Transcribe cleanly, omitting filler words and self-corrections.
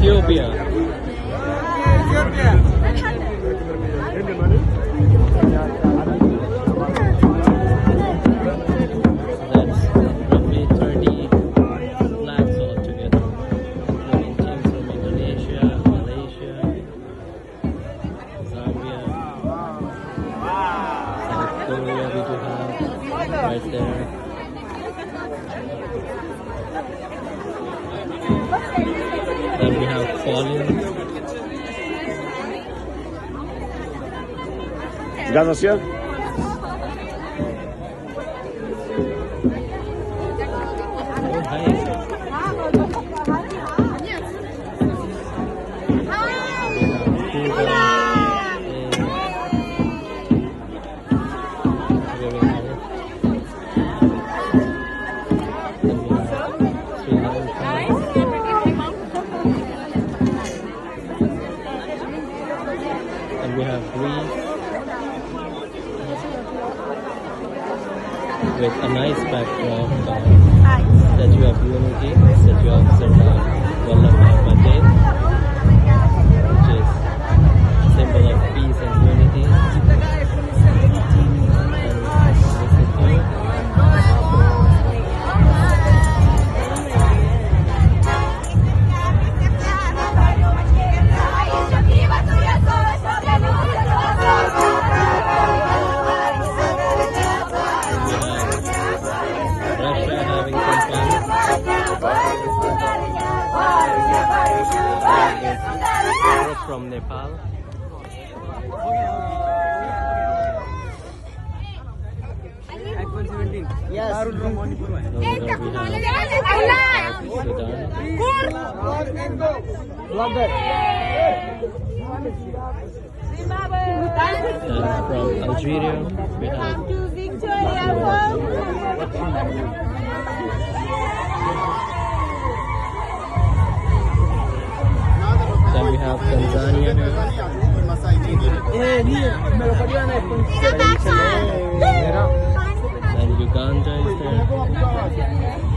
Ethiopia. That's roughly 30 flags altogether, including teams from Indonesia, Malaysia, Zambia, South Korea. We do have right there. Then we have Poland. Zgadza się? Oh, hi. And we have Greece with a nice backdrop, statue of unity, statue of Sardar Vallabhbhai Patel, which is a symbol of peace and unity. And this is here. Russia having some fun. From Nepal. Yes. And from Algeria, we have then we have Tanzania and Uganda is there.